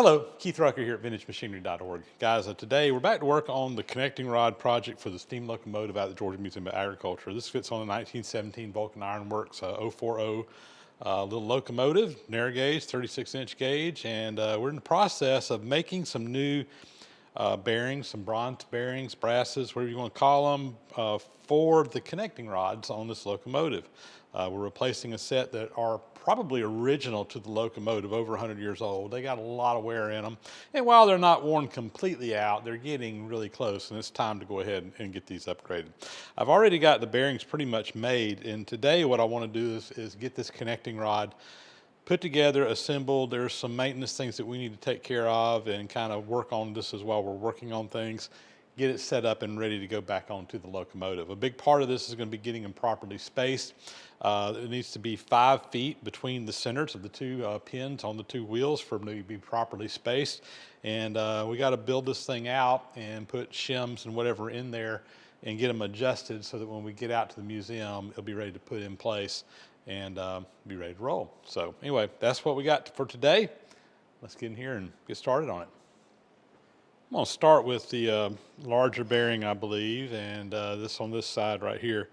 Hello, Keith Rucker here at VintageMachinery.org. Guys, today we're back to work on the connecting rod project for the steam locomotive out at the Georgia Museum of Agriculture. This fits on a 1917 Vulcan Ironworks 040 little locomotive, narrow gauge, 36-inch gauge, and we're in the process of making some new bearings, some bronze bearings, brasses, whatever you want to call them, for the connecting rods on this locomotive. We're replacing a set that are probably original to the locomotive, over 100 years old. They got a lot of wear in them. And while they're not worn completely out, they're getting really close, and it's time to go ahead and get these upgraded. I've already got the bearings pretty much made, and today what I want to do is get this connecting rod put together, assembled. There's some maintenance things that we need to take care of and kind of work on this as well. We're working on things, get it set up and ready to go back onto the locomotive. A big part of this is going to be getting them properly spaced. It needs to be 5 feet between the centers of the two pins on the two wheels for them to be properly spaced. And we got to build this thing out and put shims and whatever in there and get them adjusted so that when we get out to the museum, it'll be ready to put in place and be ready to roll. So anyway, that's what we got for today. Let's get in here and get started on it. I'm going to start with the larger bearing, I believe, and this on this side right here.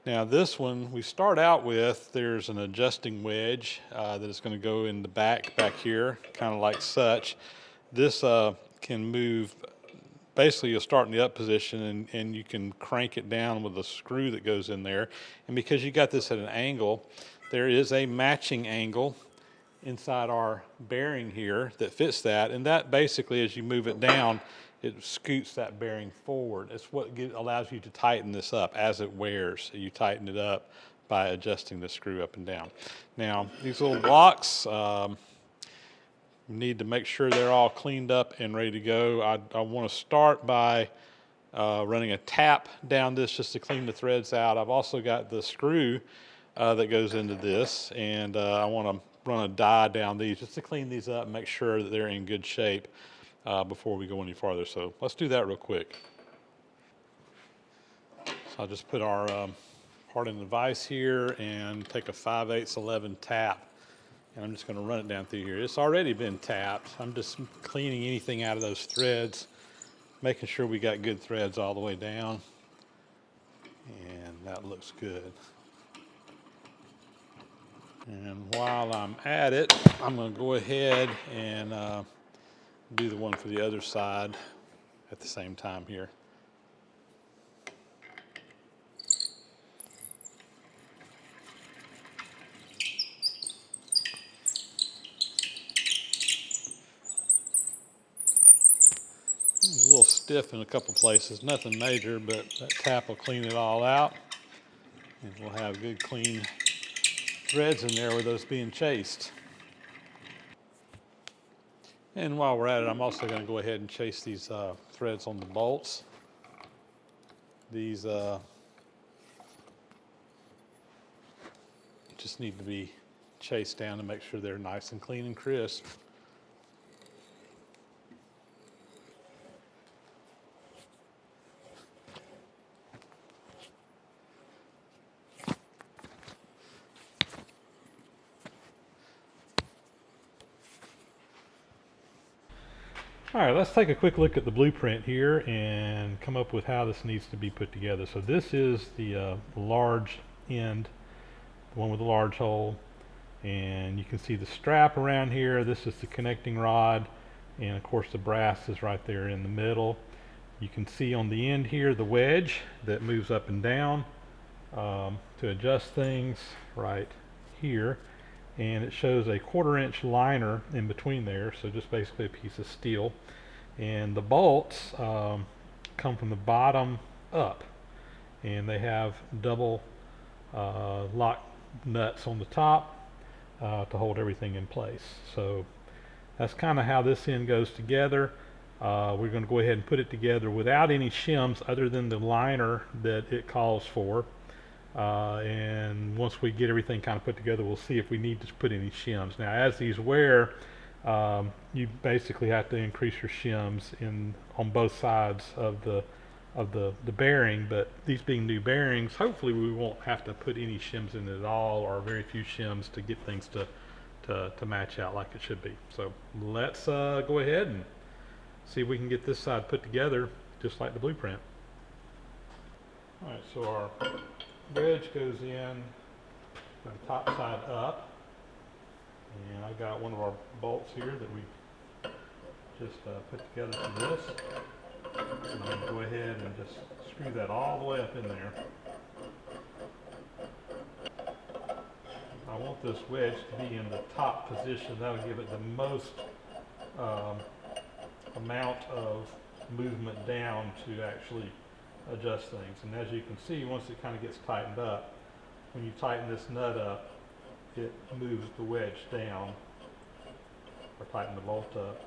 Now this one, we start out with, there's an adjusting wedge that is going to go in the back here, kind of like such. This can move, basically you'll start in the up position and you can crank it down with a screw that goes in there. And because you got this at an angle, there is a matching angle inside our bearing here that fits that, and that basically, as you move it down, it scoots that bearing forward. It's what allows you to tighten this up as it wears. You tighten it up by adjusting the screw up and down. Now these little blocks, we need to make sure they're all cleaned up and ready to go. I want to start by running a tap down this just to clean the threads out. I've also got the screw that goes into this, and I want to run a die down these just to clean these up and make sure that they're in good shape before we go any farther. So let's do that real quick. So I'll just put our part in the vise here and take a 5/8 11 tap, and I'm just going to run it down through here. It's already been tapped. I'm just cleaning anything out of those threads, making sure we got good threads all the way down, and that looks good. And while I'm at it, I'm going to go ahead and do the one for the other side at the same time here. It's a little stiff in a couple places, nothing major, but that tap will clean it all out, and we'll have good clean threads in there with those being chased. And while we're at it, I'm also going to go ahead and chase these threads on the bolts. These just need to be chased down to make sure they're nice and clean and crisp. All right, let's take a quick look at the blueprint here and come up with how this needs to be put together. So this is the large end, the one with the large hole, and you can see the strap around here. This is the connecting rod, and of course the brass is right there in the middle. You can see on the end here the wedge that moves up and down to adjust things right here. And it shows a 1/4-inch liner in between there, so just basically a piece of steel. And the bolts come from the bottom up, and they have double lock nuts on the top to hold everything in place. So that's kind of how this end goes together. We're going to go ahead and put it together without any shims other than the liner that it calls for. And once we get everything kind of put together, we'll see if we need to put any shims. Now, as these wear, you basically have to increase your shims on both sides of the bearing. But these being new bearings, hopefully we won't have to put any shims in it at all, or very few shims, to get things to to match out like it should be. So let's go ahead and see if we can get this side put together just like the blueprint. All right, so our wedge goes in from the top side up, and I got one of our bolts here that we just put together for this. And I'm going to go ahead and just screw that all the way up in there. I want this wedge to be in the top position. That'll give it the most amount of movement down to actually adjust things. And as you can see, once it kind of gets tightened up, when you tighten this nut up, it moves the wedge down, or tighten the bolt up.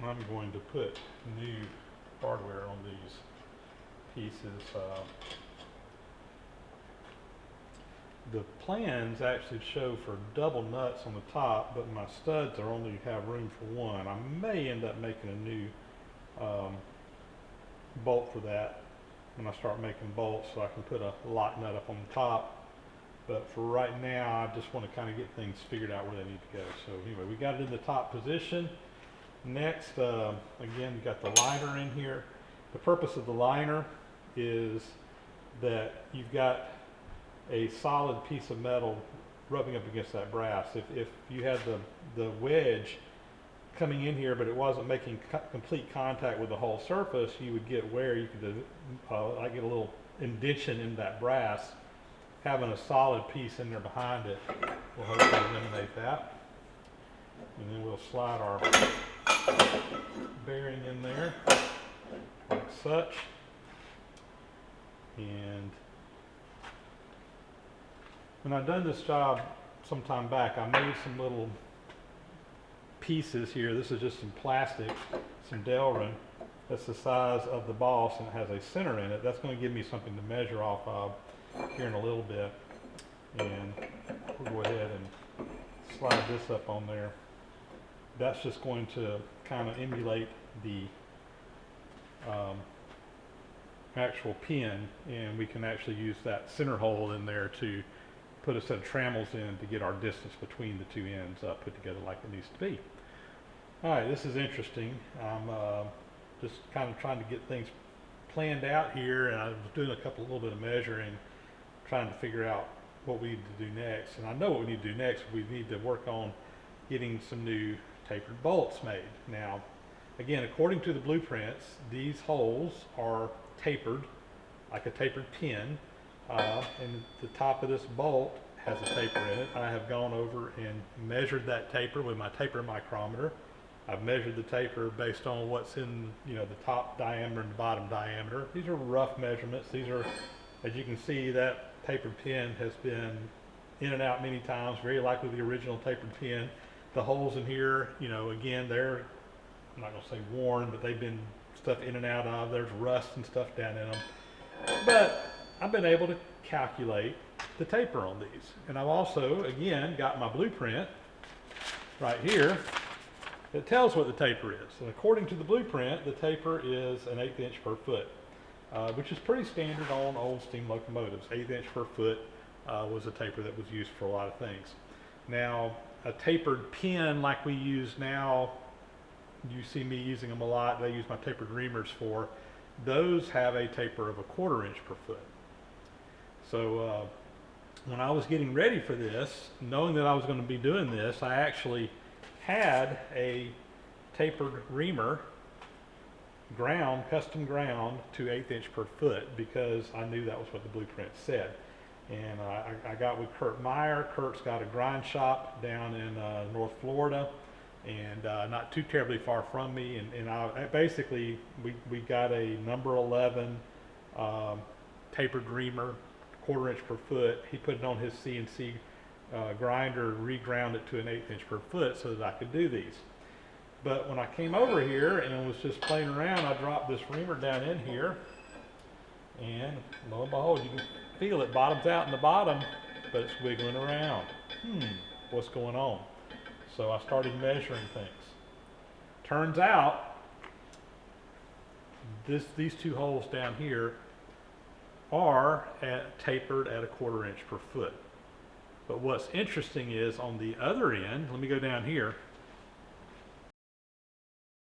I'm going to put new hardware on these pieces. The plans actually show for double nuts on the top, but my studs are only have room for one. I may end up making a new bolt for that when I start making bolts, so I can put a lock nut up on the top. But for right now, I just want to kind of get things figured out where they need to go. So anyway, we got it in the top position. Next, again, you got the liner in here. The purpose of the liner is that you've got a solid piece of metal rubbing up against that brass. If you had the wedge coming in here, but it wasn't making complete contact with the whole surface, you would get wear. You could like get a little indentation in that brass. Having a solid piece in there behind it will hopefully eliminate that. And then we'll slide our bearing in there like such. And when I've done this job some time back, I made some little pieces here. This is just some plastic, some Delrin. That's the size of the boss, and it has a center in it. That's going to give me something to measure off of here in a little bit. And we'll go ahead and slide this up on there. That's just going to kind of emulate the actual pin, and we can actually use that center hole in there to put a set of trammels in to get our distance between the two ends put together like it needs to be. All right, this is interesting. I'm just kind of trying to get things planned out here, and I was doing a little bit of measuring, trying to figure out what we need to do next. And I know what we need to do next. We need to work on getting some new tapered bolts made. Now, again, according to the blueprints, these holes are tapered, like a tapered pin, and the top of this bolt has a taper in it. I have gone over and measured that taper with my taper micrometer. I've measured the taper based on what's in, the top diameter and the bottom diameter. These are rough measurements. These are, as you can see, that tapered pin has been in and out many times, very likely the original tapered pin. The holes in here, again, they're, I'm not going to say worn, but they've been stuff in and out of. There's rust and stuff down in them. But I've been able to calculate the taper on these. And I've also, again, got my blueprint right here that tells what the taper is. And according to the blueprint, the taper is an 1/8 inch per foot, which is pretty standard on old steam locomotives. 1/8 inch per foot was a taper that was used for a lot of things. Now, a tapered pin like we use now, you see me using them a lot. They use my tapered reamers for. Those have a taper of 1/4 inch per foot. So when I was getting ready for this, knowing that I was going to be doing this, I actually had a tapered reamer ground, custom ground to 1/8 inch per foot, because I knew that was what the blueprint said. And I got with Kurt Meyer. Kurt's got a grind shop down in North Florida, and not too terribly far from me. And basically, we got a number 11 tapered reamer, 1/4 inch per foot. He put it on his CNC grinder, reground it to an 1/8 inch per foot so that I could do these. But when I came over here and was just playing around, I dropped this reamer down in here, and lo and behold, you can feel it bottoms out in the bottom, but it's wiggling around. What's going on? So I started measuring things. Turns out these two holes down here are tapered at 1/4 inch per foot. But what's interesting is on the other end, let me go down here.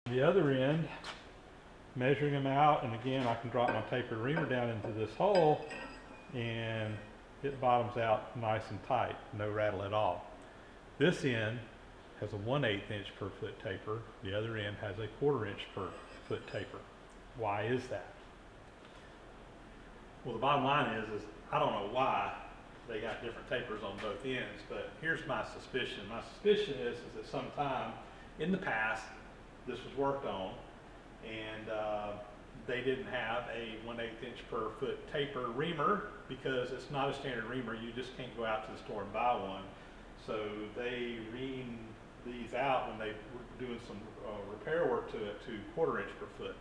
The other end, measuring them out, and again I can drop my tapered reamer down into this hole and it bottoms out nice and tight, no rattle at all. This end has a 1/8 inch per foot taper, the other end has a 1/4 inch per foot taper. Why is that? Well, the bottom line is I don't know why they got different tapers on both ends, but here's my suspicion. My suspicion is that sometime in the past this was worked on, and they didn't have a 1/8 inch per foot taper reamer because it's not a standard reamer. You just can't go out to the store and buy one. So they reamed these out when they were doing some repair work to it to 1/4 inch per foot,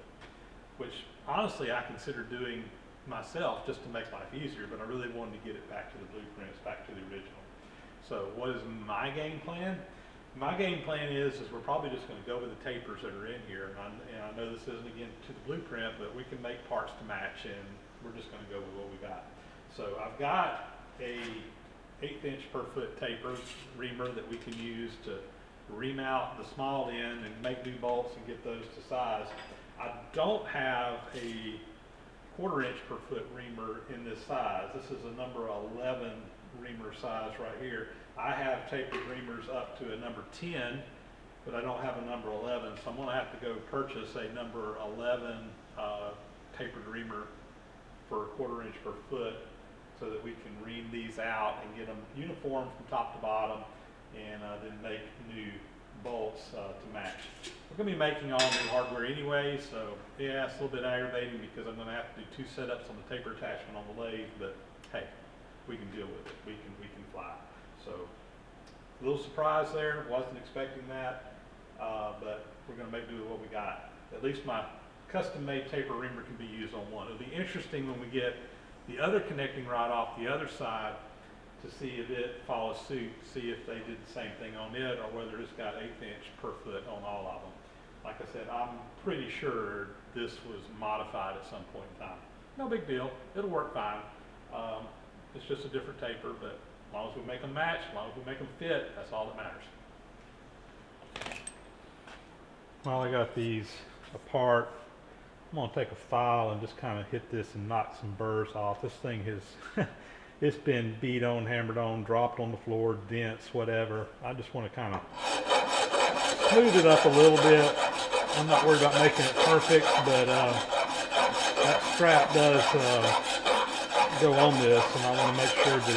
which honestly I consider doing myself just to make life easier, but I really wanted to get it back to the blueprints, back to the original. So what is my game plan? My game plan is we're probably just going to go with the tapers that are in here, and I know this isn't again to the blueprint, but we can make parts to match, and we're just going to go with what we got. So I've got a 1/8 inch per foot taper reamer that we can use to ream out the small end and make new bolts and get those to size. I don't have a 1/4 inch per foot reamer in this size. This is a number 11 reamer size right here. I have tapered reamers up to a number 10, but I don't have a number 11, so I'm going to have to go purchase a number 11 tapered reamer for 1/4 inch per foot so that we can ream these out and get them uniform from top to bottom, and then make new bolts to match. We're going to be making all new hardware anyway, so yeah, it's a little bit aggravating because I'm going to have to do 2 setups on the taper attachment on the lathe, but hey, we can deal with it. We can fly. So a little surprise there. Wasn't expecting that, but we're going to make do with what we got. At least my custom-made taper reamer can be used on one. It'll be interesting when we get the other connecting rod off the other side to see if it follows suit, see if they did the same thing on it or whether it's got 1/8 inch per foot on all of them. Like I said, I'm pretty sure this was modified at some point in time. No big deal, it'll work fine. It's just a different taper, but as long as we make them match, as long as we make them fit, that's all that matters. While I got these apart, I'm going to take a file and just kind of hit this and knock some burrs off. This thing has it's been beat on, hammered on, dropped on the floor, dents, whatever. I just want to kind of smooth it up a little bit. I'm not worried about making it perfect, but that strap does go on this, and I want to make sure that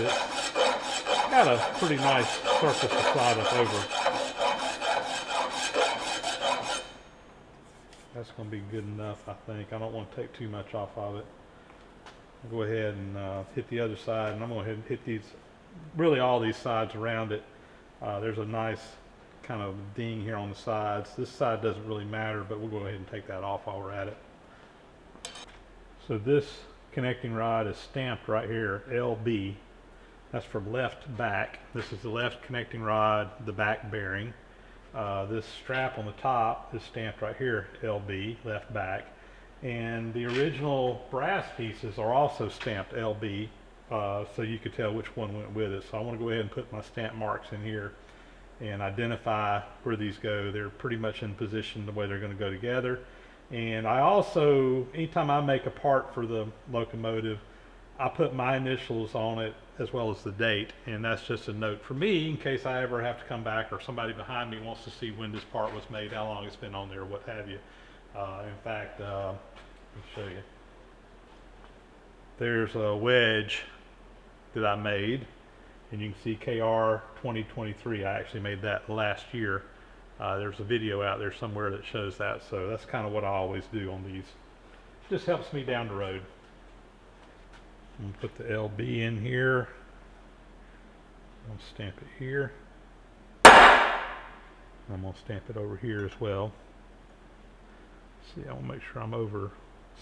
it's got a pretty nice surface to slide up over. That's going to be good enough, I think. I don't want to take too much off of it. I'll go ahead and hit the other side, and I'm going to hit these, really all these sides around it. There's a nice kind of ding here on the sides. This side doesn't really matter, but we'll go ahead and take that off while we're at it. So this connecting rod is stamped right here, LB. That's for left back. This is the left connecting rod, the back bearing. This strap on the top is stamped right here, LB, left back. And the original brass pieces are also stamped LB, so you could tell which one went with it. So I want to go ahead and put my stamp marks in here and identify where these go. They're pretty much in position the way they're going to go together. And I also, anytime I make a part for the locomotive, I put my initials on it as well as the date, and that's just a note for me in case I ever have to come back or somebody behind me wants to see when this part was made, how long it's been on there, what have you. In fact, let me show you. There's a wedge that I made, and you can see KR 2023. I actually made that last year. There's a video out there somewhere that shows that, so that's kind of what I always do on these. Just helps me down the road. I'm going to put the LB in here. I'm going to stamp it here. I'm going to stamp it over here as well. See, I want to make sure I'm over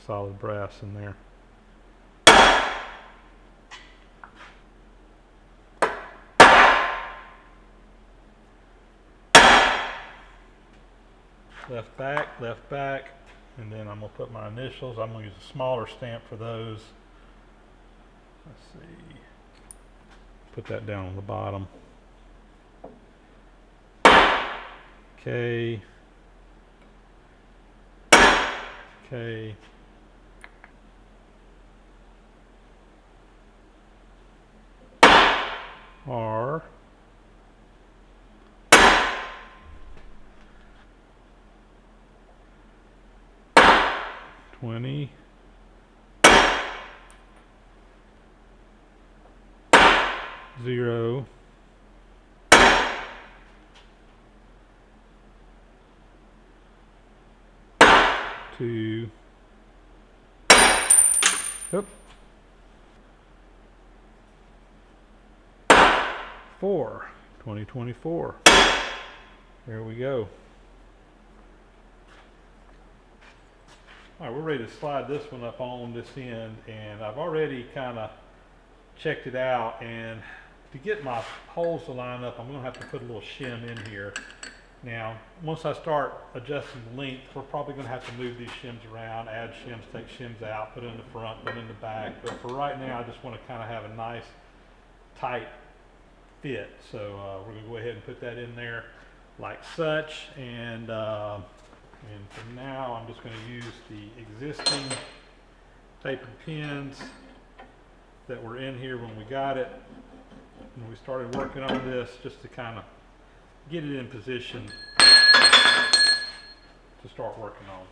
solid brass in there. left back, and then I'm going to put my initials. I'm going to use a smaller stamp for those. Let's see. Put that down on the bottom. Okay. Okay. R. 20. 0. 2. Oop. 4. 2024. There we go. All right, we're ready to slide this one up on this end, and I've already kind of checked it out, and to get my holes to line up, I'm going to have to put a little shim in here. Now, once I start adjusting the length, we're probably going to have to move these shims around, add shims, take shims out, put in the front, put in the back. But for right now, I just want to kind of have a nice, tight fit. So we're going to go ahead and put that in there like such. And for now, I'm just going to use the existing tapered pins that were in here when we got it. When we started working on this, just to kind of get it in position to start working on.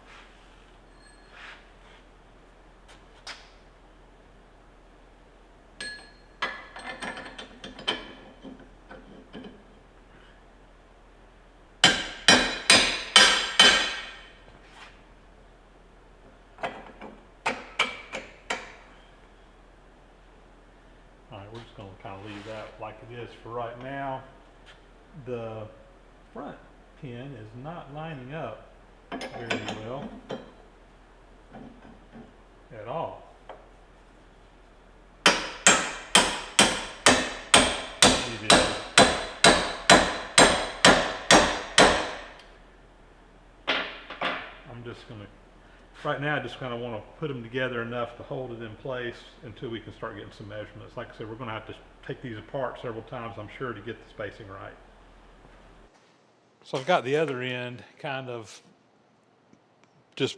All right, we're just going to kind of leave that like it is for right now. The front pin is not lining up very well at all. It is. I'm just going to, right now I just kind of want to put them together enough to hold it in place until we can start getting some measurements. Like I said, we're going to have to take these apart several times, I'm sure, to get the spacing right. So I've got the other end kind of just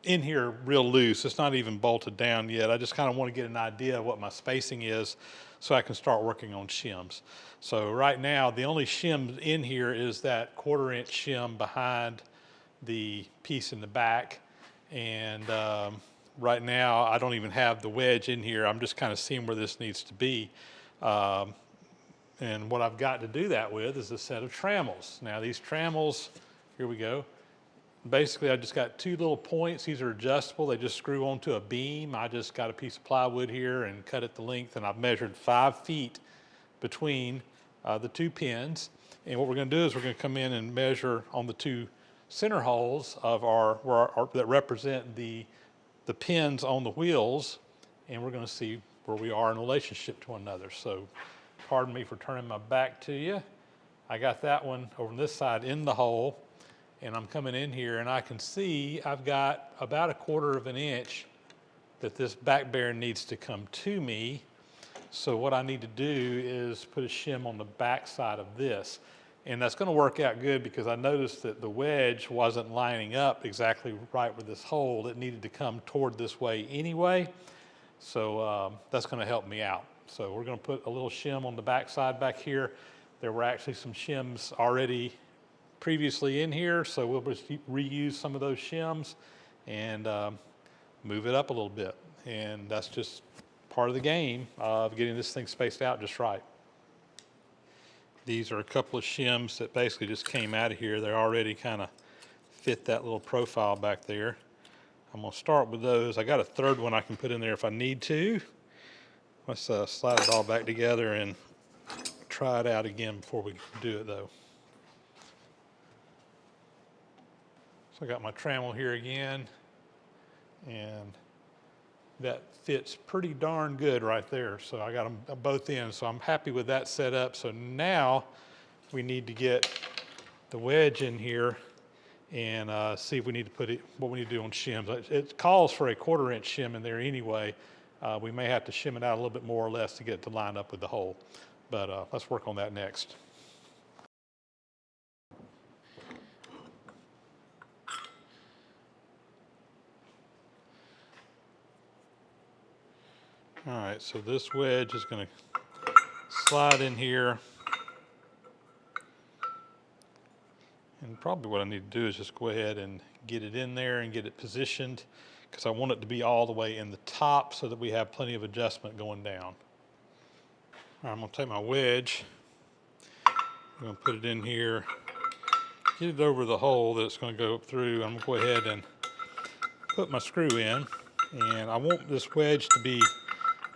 in here real loose. It's not even bolted down yet. I just kind of want to get an idea of what my spacing is so I can start working on shims. So right now, the only shim in here is that 1/4 inch shim behind the piece in the back. And right now, I don't even have the wedge in here. I'm just kind of seeing where this needs to be. And what I've got to do that with is a set of trammels. Now these trammels, here we go. Basically, I just got 2 little points. These are adjustable. They just screw onto a beam. I just got a piece of plywood here and cut it the length, and I've measured 5 feet between the 2 pins. And what we're going to do is we're going to come in and measure on the 2 center holes of that represent the pins on the wheels, and we're going to see where we are in relationship to one another. So pardon me for turning my back to you. I got that one over on this side in the hole, and I'm coming in here and I can see I've got about 1/4 inch that this back bearing needs to come to me. So what I need to do is put a shim on the back side of this. And that's going to work out good because I noticed that the wedge wasn't lining up exactly right with this hole. It needed to come toward this way anyway. So that's going to help me out. So we're going to put a little shim on the back side back here. There were actually some shims already previously in here, so we'll just reuse some of those shims and move it up a little bit. And that's just part of the game of getting this thing spaced out just right. These are a couple of shims that basically just came out of here. They already kind of fit that little profile back there. I'm going to start with those. I got a 3rd one I can put in there if I need to. Let's slide it all back together and try it out again before we do it though. So I got my trammel here again, and that fits pretty darn good right there. So I got them both in, so I'm happy with that setup. So now we need to get the wedge in here and see if we need to put it, what we need to do on shims. It calls for a 1/4 inch shim in there anyway, We may have to shim it out a little bit more or less to get it to line up with the hole. But let's work on that next. All right, so this wedge is going to slide in here. And probably what I need to do is just go ahead and get it in there and get it positioned, because I want it to be all the way in the top so that we have plenty of adjustment going down. I'm going to take my wedge, I'm going to put it in here, get it over the hole that it's going to go through. I'm going to go ahead and put my screw in, and I want this wedge to be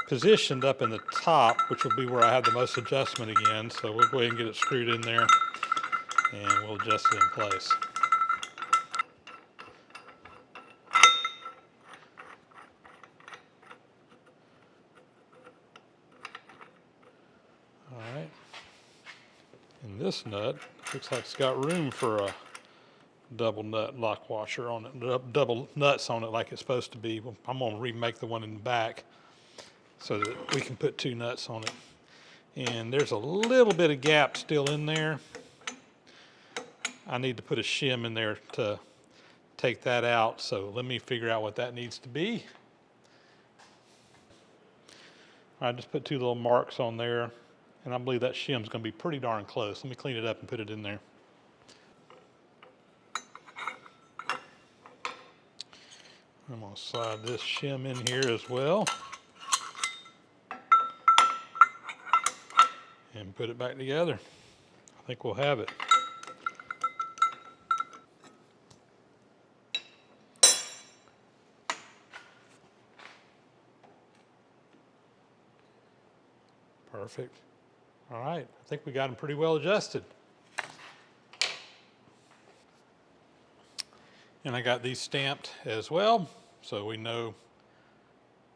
positioned up in the top, which will be where I have the most adjustment again. So we'll go ahead and get it screwed in there, and we'll adjust it in place. All right. And this nut looks like it's got room for a double nut lock washer on it, double nuts on it like it's supposed to be. I'm going to remake the one in the back so that we can put 2 nuts on it. And there's a little bit of gap still in there. I need to put a shim in there to take that out, so let me figure out what that needs to be. I just put 2 little marks on there, and I believe that shim's going to be pretty darn close. Let me clean it up and put it in there. I'm going to slide this shim in here as well and put it back together. I think we'll have it. Perfect. All right, I think we got them pretty well adjusted. And I got these stamped as well, so we know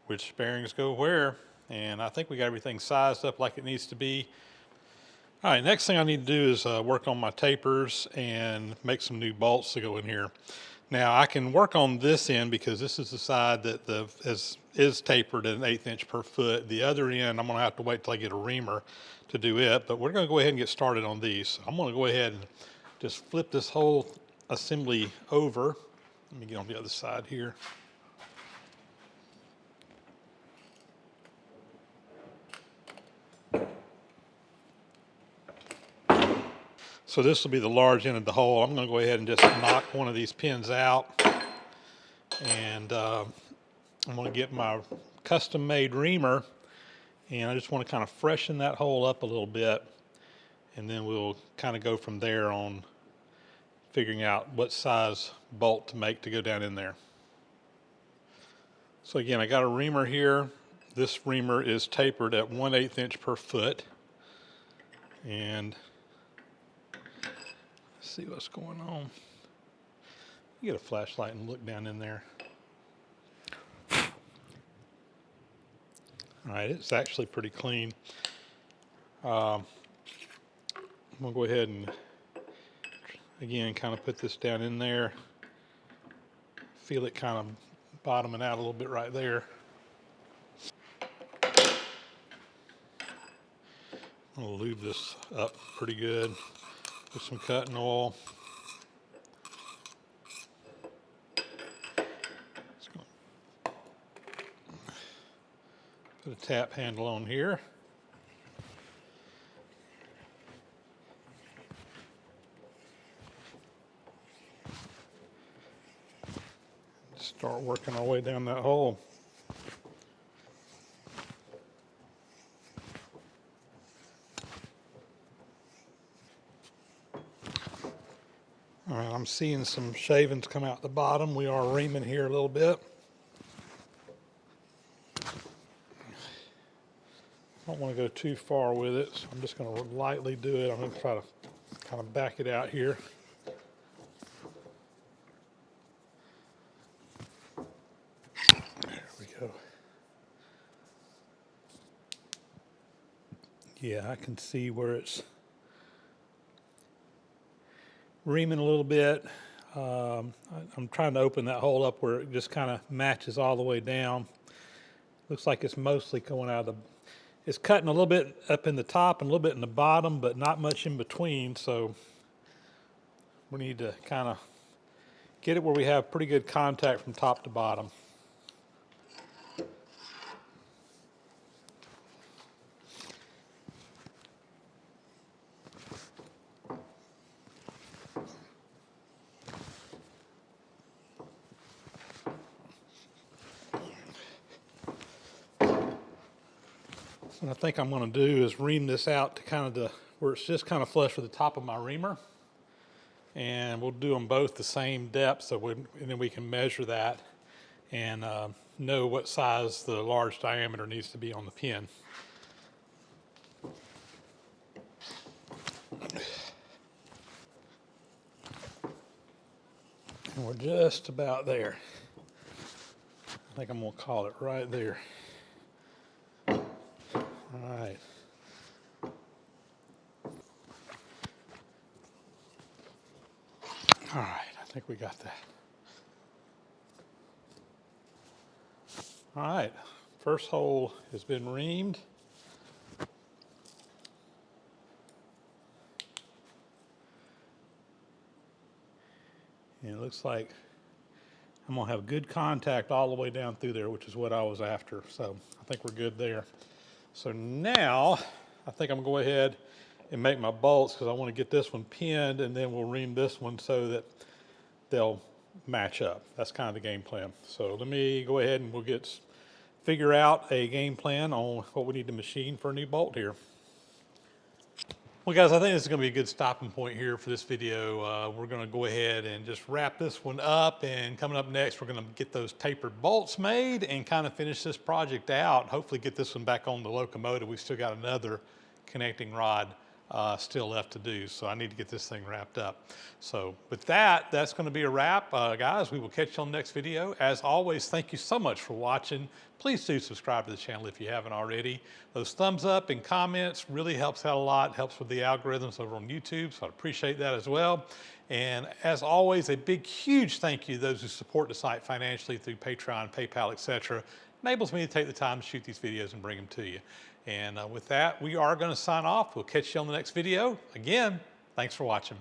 which bearings go where. And I think we got everything sized up like it needs to be. All right, next thing I need to do is work on my tapers and make some new bolts to go in here. Now I can work on this end because this is the side that is tapered at 1/8 inch per foot. The other end, I'm gonna have to wait till I get a reamer to do it, but we're gonna go ahead and get started on these. So I'm gonna go ahead and just flip this whole assembly over. Let me get on the other side here. So this will be the large end of the hole. I'm going to go ahead and just knock one of these pins out, and I'm going to get my custom made reamer, and I just want to kind of freshen that hole up a little bit, and then we'll kind of go from there on figuring out what size bolt to make to go down in there. So again, I got a reamer here. This reamer is tapered at 1/8 inch per foot, and see what's going on. You get a flashlight and look down in there. All right, it's actually pretty clean. I'm gonna go ahead and again kind of put this down in there. Feel it kind of bottoming out a little bit right there. I'm gonna lube this up pretty good with some cutting oil. Put a tap handle on here. Start working our way down that hole. All right, I'm seeing some shavings come out the bottom. We are reaming here a little bit. I don't want to go too far with it, so I'm just going to lightly do it. I'm going to try to kind of back it out here. There we go. Yeah, I can see where it's reaming a little bit. I'm trying to open that hole up where it just kind of matches all the way down. Looks like it's mostly going out of the, it's cutting a little bit up in the top and a little bit in the bottom, but not much in between. So we need to kind of get it where we have pretty good contact from top to bottom. What I think I'm going to do is ream this out to kind of where it's just kind of flush with the top of my reamer. And we'll do them both the same depth, and then we can measure that and know what size the large diameter needs to be on the pin. And we're just about there. I think I'm going to call it right there. All right. All right, I think we got that. All right, first hole has been reamed. And it looks like I'm gonna have good contact all the way down through there, which is what I was after. So I think we're good there. So now I think I'm gonna go ahead and make my bolts because I want to get this one pinned, and then we'll ream this one so that they'll match up. That's kind of the game plan. So let me go ahead and we'll figure out a game plan on what we need to machine for a new bolt here. Well, guys, I think this is going to be a good stopping point here for this video. We're going to go ahead and just wrap this one up, and coming up next, we're going to get those tapered bolts made and kind of finish this project out. Hopefully get this one back on the locomotive. We've still got another connecting rod still left to do, so I need to get this thing wrapped up. So with that, that's going to be a wrap. Guys, we will catch you on the next video. As always, thank you so much for watching. Please do subscribe to the channel if you haven't already. Those thumbs up and comments really helps out a lot, helps with the algorithms over on YouTube, so I appreciate that as well. And as always, a big, huge thank you to those who support the site financially through Patreon, PayPal, etc. Enables me to take the time to shoot these videos and bring them to you. And with that, we are going to sign off. We'll catch you on the next video. Again, thanks for watching.